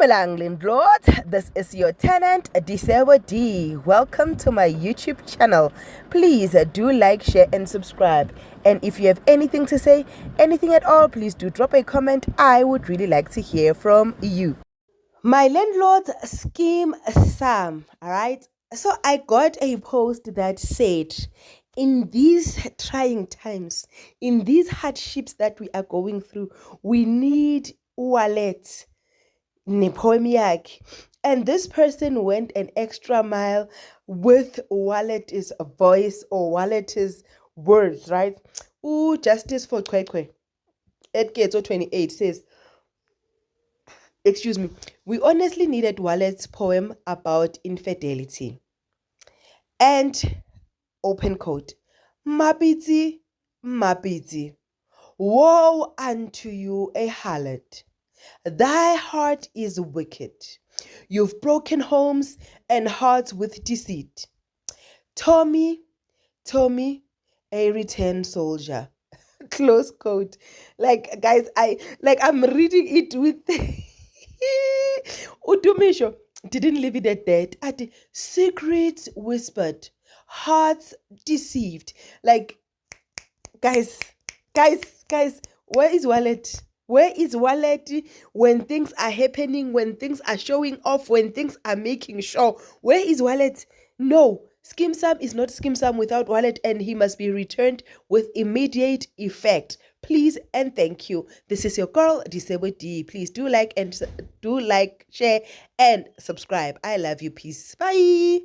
Dumelang landlord, this is your tenant Disebo D. Welcome to my YouTube channel. Please do like, share and subscribe. And if you have anything to say, anything at all, please do drop a comment. I would really like to hear from you. My landlord's scheme Sam, alright? So I got a post that said, in these trying times, in these hardships that we are going through, we need wallet. And this person went an extra mile with wallet is a voice or wallet is words, right? Ooh, Justice for Kwekwe. Ed Gates 28 says, excuse me, we honestly needed Wallet's poem about infidelity. And open quote, Mapiti, Mapiti, woe unto you, a harlot. Thy heart is wicked. You've broken homes and hearts with deceit. Tommy, a return soldier. Close quote. Like, guys, I'm reading it with Udumisho didn't leave it at that. At secrets whispered, hearts deceived. Like, guys, where is Wallet? Where is Wallet when things are happening, when things are showing off, when things are making sure? Where is Wallet? No, Skim Sam is not Skim Sam without Wallet, and he must be returned with immediate effect. Please and thank you. This is your girl, Disebo D. Please do like, share, and subscribe. I love you. Peace. Bye.